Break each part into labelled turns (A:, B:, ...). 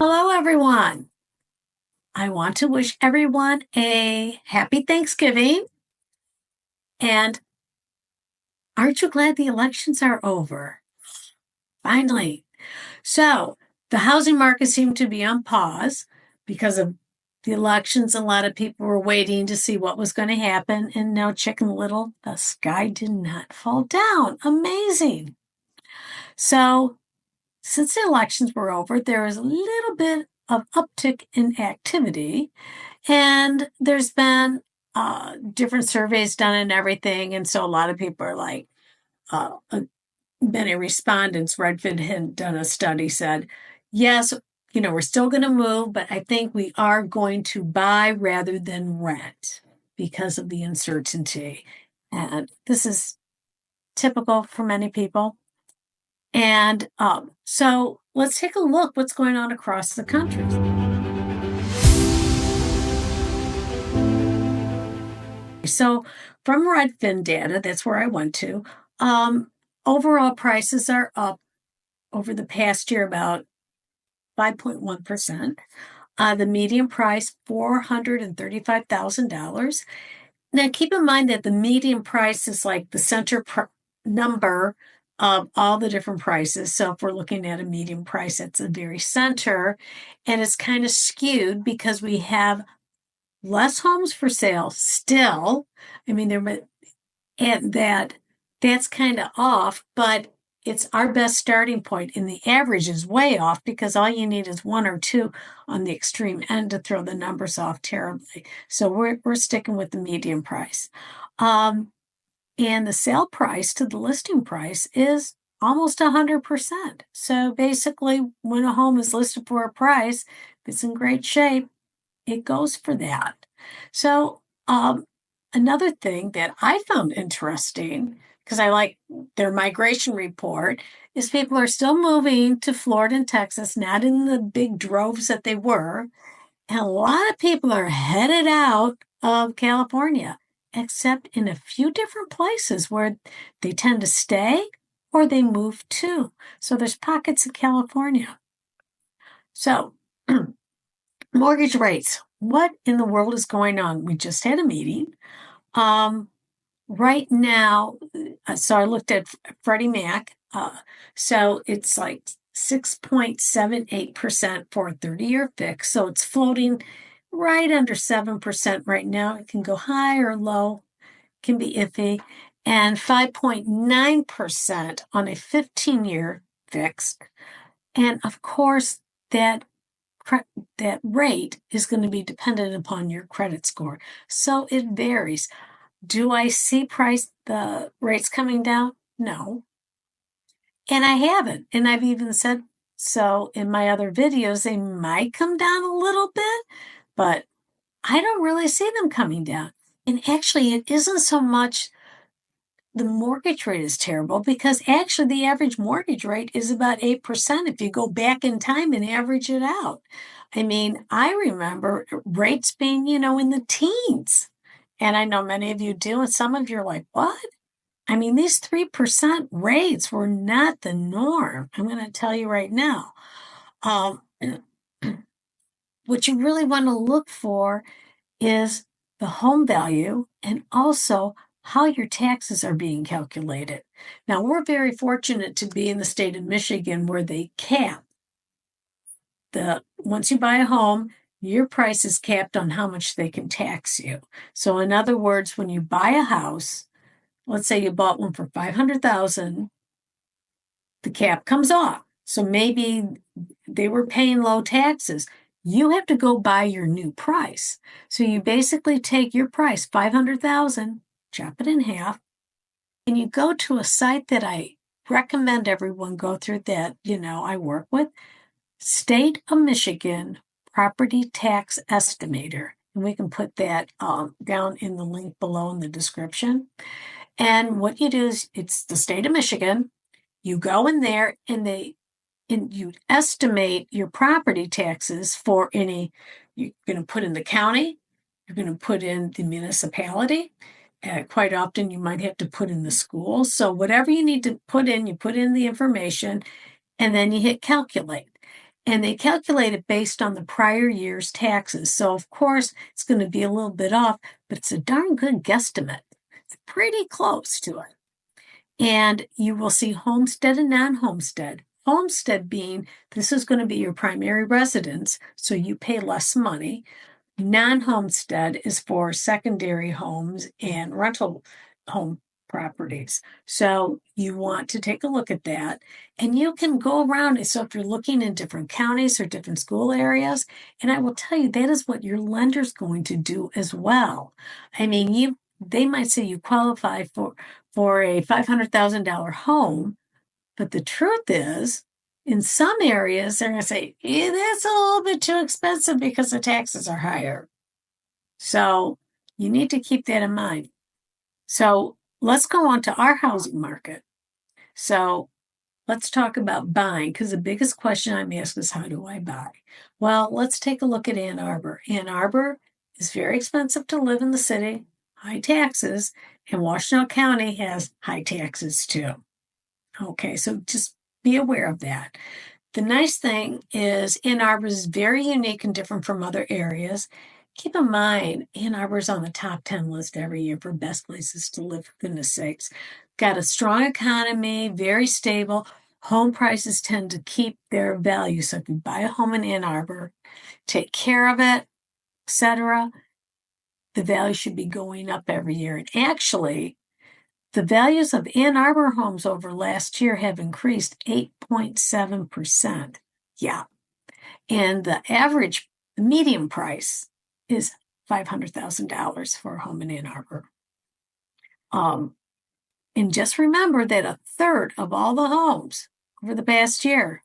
A: Hello, everyone. I want to wish everyone a happy Thanksgiving. And aren't you glad the elections are over? Finally. So, the housing market seemed to be on pause because of the elections. A lot of people were waiting to see what was going to happen. And now, Chicken Little, the sky did not fall down. Amazing. So, since the elections were over, there was a little bit of uptick in activity. And there's been different surveys done and everything. And so a lot of people are like, many respondents, Redfin had done a study, said, yes, we're still going to move, but I think we are going to buy rather than rent because of the uncertainty. And this is typical for many people. And so let's take a look what's going on across the country. So from Redfin data, that's where I went to, overall prices are up over the past year about 5.1%. The median price, $435,000. Now, keep in mind that the median price is like the center number of all the different prices. So if we're looking at a median price, it's the very center, and it's kind of skewed because we have less homes for sale still. I mean, and that's kind of off, but it's our best starting point, and the average is way off because all you need is one or two on the extreme end to throw the numbers off terribly. So we're sticking with the median price. And the sale price to the listing price is almost 100%. So basically, when a home is listed for a price, if it's in great shape, it goes for that. So another thing that I found interesting, because I like their migration report, is people are still moving to Florida and Texas, not in the big droves that they were. And a lot of people are headed out of California, except in a few different places where they tend to stay or they move to. So there's pockets of California. So mortgage rates. What in the world is going on? We just had a meeting. Right now, so I looked at Freddie Mac. So it's like 6.78% for a 30-year fix. So it's floating right under 7% right now. It can go high or low, can be iffy. And 5.9% on a 15-year fixed. And of course, that rate is going to be dependent upon your credit score. So it varies. Do I see the rates coming down? No. And I haven't. And I've even said so in my other videos, they might come down a little bit, but I don't really see them coming down. And actually, it isn't so much the mortgage rate is terrible, because actually the average mortgage rate is about 8% if you go back in time and average it out. I mean, I remember rates being, in the teens. And I know many of you do, and some of you are like, what? I mean, these 3% rates were not the norm. I'm going to tell you right now. What you really want to look for is the home value and also how your taxes are being calculated. Now, we're very fortunate to be in the state of Michigan where they cap once you buy a home, your price is capped on how much they can tax you. So in other words, when you buy a house, let's say you bought one for $500,000, the cap comes off. So maybe they were paying low taxes. You have to go buy your new price. So you basically take your price, $500,000, chop it in half, and you go to a site that I recommend everyone go through that, I work with, State of Michigan Property Tax Estimator. And we can put that down in the link below in the description. And what you do is, it's the state of Michigan. You go in there and you estimate your property taxes for you're going to put in the county, you're going to put in the municipality. Quite often you might have to put in the school. So whatever you need to put in, you put in the information, and then you hit calculate. And they calculate it based on the prior year's taxes. So, of course, it's going to be a little bit off, but it's a darn good guesstimate. It's pretty close to it. And you will see homestead and non-homestead. Homestead being this is going to be your primary residence, so you pay less money. Non-homestead is for secondary homes and rental home properties. So you want to take a look at that, and you can go around. So if you're looking in different counties or different school areas, and I will tell you that is what your lender's going to do as well. I mean, they might say you qualify for a $500,000 home, but the truth is, in some areas, they're going to say, that's a little bit too expensive because the taxes are higher. So you need to keep that in mind. So let's go on to our housing market. So let's talk about buying, because the biggest question I'm asked is, how do I buy? Well, let's take a look at Ann Arbor. Ann Arbor is very expensive to live in the city, high taxes, and Washtenaw County has high taxes too. Okay, so just be aware of that. The nice thing is Ann Arbor is very unique and different from other areas. Keep in mind, Ann Arbor is on the top 10 list every year for best places to live, for goodness sakes. Got a strong economy, very stable. Home prices tend to keep their value. So if you buy a home in Ann Arbor, take care of it, etc., the value should be going up every year. And actually, the values of Ann Arbor homes over last year have increased 8.7%. Yeah. And the average, the median price is $500,000 for a home in Ann Arbor. And just remember that a third of all the homes over the past year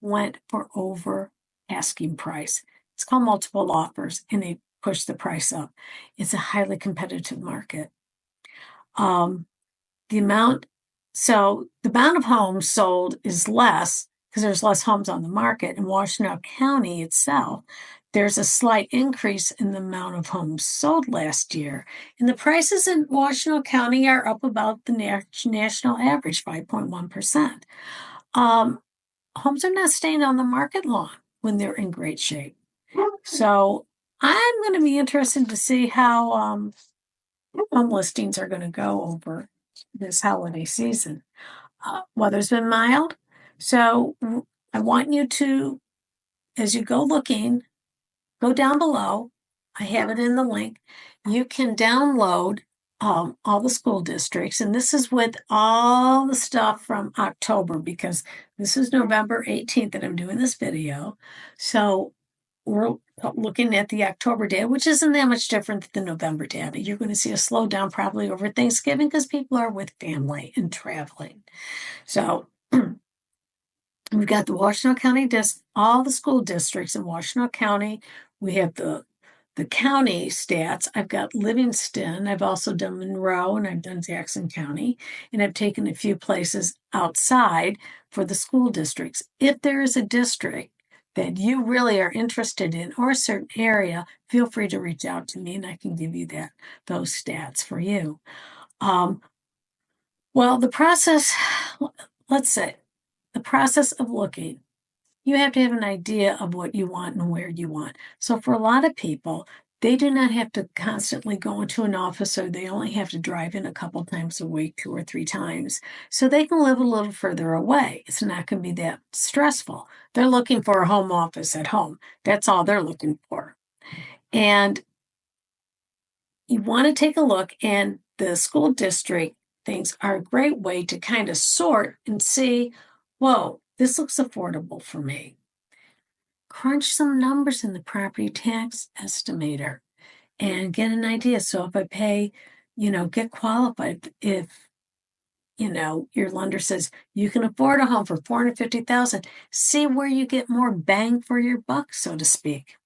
A: went for over asking price. It's called multiple offers, and they push the price up. It's a highly competitive market. The amount of homes sold is less because there's less homes on the market. In Washtenaw County itself, there's a slight increase in the amount of homes sold last year. And the prices in Washtenaw County are up about the national average, 5.1%. Homes are not staying on the market long when they're in great shape. So I'm going to be interested to see how home listings are going to go over this holiday season. Weather's been mild, so I want you to, as you go looking, go down below. I have it in the link. You can download all the school districts, and this is with all the stuff from October, because this is November 18th that I'm doing this video. So we're looking at the October data, which isn't that much different than the November data. You're going to see a slowdown probably over Thanksgiving because people are with family and traveling. So we've got the Washtenaw County, all the school districts in Washtenaw County. We have the county stats. I've got Livingston. I've also done Monroe, and I've done Jackson County. And I've taken a few places outside for the school districts. If there is a district that you really are interested in or a certain area, feel free to reach out to me and I can give you those stats for you. Well, the process, let's say, the process of looking, you have to have an idea of what you want and where you want. So for a lot of people, they do not have to constantly go into an office, or they only have to drive in a couple times a week, 2 or 3 times. So they can live a little further away. It's not going to be that stressful. They're looking for a home office at home. That's all they're looking for. And you want to take a look, and the school district things are a great way to kind of sort and see, whoa, this looks affordable for me. Crunch some numbers in the property tax estimator and get an idea. So if I pay, get qualified. If, your lender says you can afford a home for $450,000, see where you get more bang for your buck, so to speak.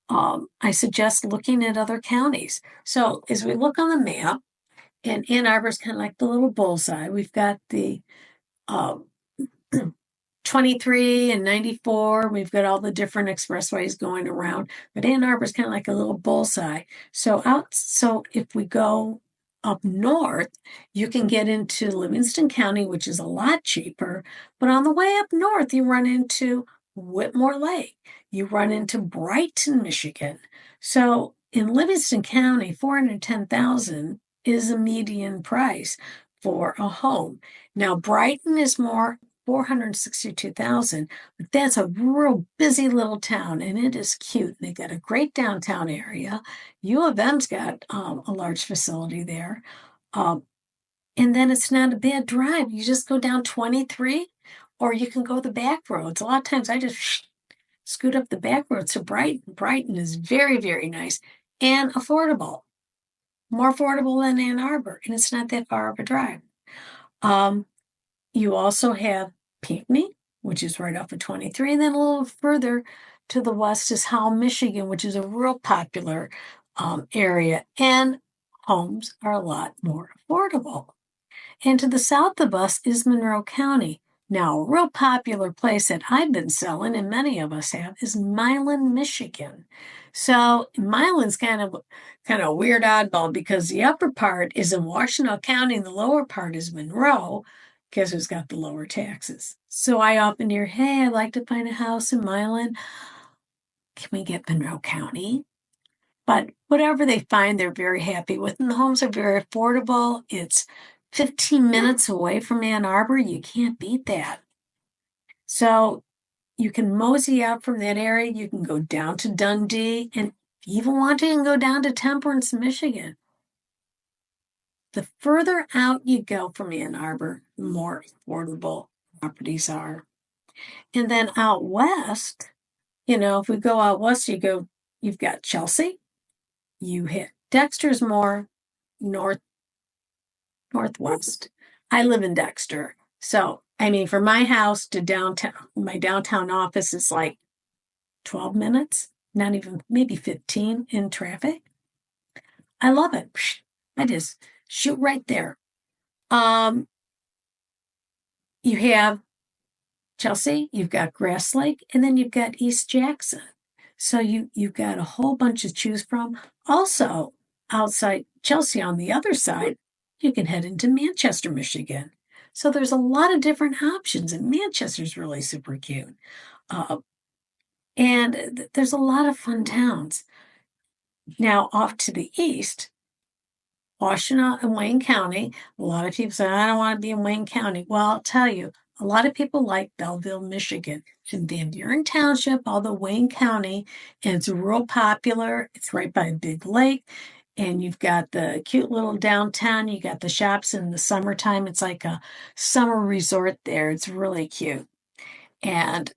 A: I suggest looking at other counties. So as we look on the map, and Ann Arbor is kind of like the little bullseye. We've got the 23 and 94. We've got all the different expressways going around, but Ann Arbor is kind of like a little bullseye. So if we go up north, you can get into Livingston County, which is a lot cheaper. But on the way up north, you run into Whitmore Lake. You run into Brighton, Michigan. So in Livingston County, 410,000 is a median price for a home. Now Brighton is more 462,000, but that's a real busy little town and it is cute. They got a great downtown area. U of M's got a large facility there. Um, and then it's not a bad drive. You just go down 23 or you can go the back roads. A lot of times I just scoot up the back roads to Brighton. Brighton is very, very nice and affordable, more affordable than Ann Arbor, and it's not that far of a drive. You also have Pinckney, which is right off of 23, and then a little further to the west is Howell, Michigan, which is a real popular area, and homes are a lot more affordable. And to the south of us is Monroe County. Now, a real popular place that I've been selling, and many of us have, is Milan, Michigan. So Milan's kind of a weird oddball because the upper part is in Washtenaw County and the lower part is Monroe. Guess who's got the lower taxes? So I often hear, hey, I'd like to find a house in Milan. Can we get Monroe County? But whatever they find, they're very happy with. And the homes are very affordable. It's 15 minutes away from Ann Arbor. You can't beat that. So you can mosey out from that area. You can go down to Dundee. And if you even want to, you can go down to Temperance, Michigan. The further out you go from Ann Arbor, the more affordable properties are. And then out west, if we go out west, you've got Chelsea. You hit Dexter's more northwest. I live in Dexter. So, from my house to downtown, my downtown office is like 12 minutes, not even, maybe 15 in traffic. I love it. I just shoot right there. You have Chelsea, you've got Grass Lake, and then you've got East Jackson. So you've got a whole bunch to choose from. Also, outside Chelsea on the other side, you can head into Manchester, Michigan. So there's a lot of different options, and Manchester's really super cute. And there's a lot of fun towns. Now, off to the east, Washtenaw and Wayne County. A lot of people say, I don't want to be in Wayne County. Well, I'll tell you, a lot of people like Belleville, Michigan. It's in Van Buren Township, although Wayne County, and it's real popular. It's right by a big lake, and you've got the cute little downtown. You got the shops in the summertime. It's like a summer resort there. It's really cute. And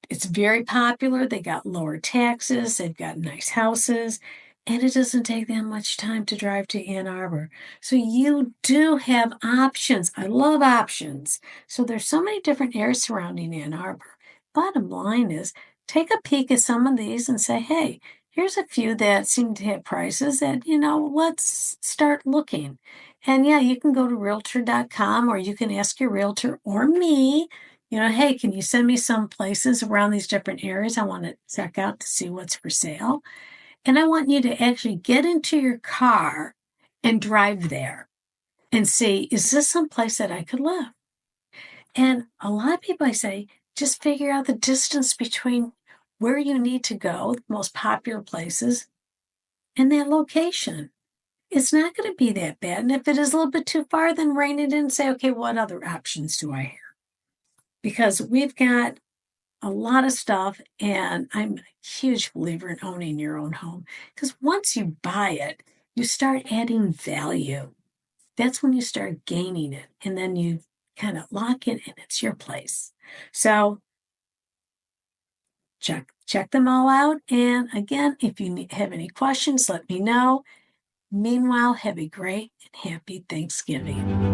A: it's very popular. They got lower taxes. They've got nice houses. And it doesn't take that much time to drive to Ann Arbor. So you do have options. I love options. So there's so many different areas surrounding Ann Arbor. Bottom line is take a peek at some of these and say, hey, here's a few that seem to have prices that, let's start looking. And yeah, you can go to Realtor.com or you can ask your realtor or me, hey, can you send me some places around these different areas I want to check out to see what's for sale? And I want you to actually get into your car and drive there and see, is this some place that I could live? And a lot of people, I say, just figure out the distance between where you need to go, the most popular places, and that location. It's not going to be that bad. And if it is a little bit too far, then rein it in and say, okay, what other options do I have? Because we've got a lot of stuff, and I'm a huge believer in owning your own home because once you buy it, you start adding value. That's when you start gaining it, and then you kind of lock in, and it's your place. So check them all out. And again, if you have any questions, let me know. Meanwhile, have a great and happy Thanksgiving.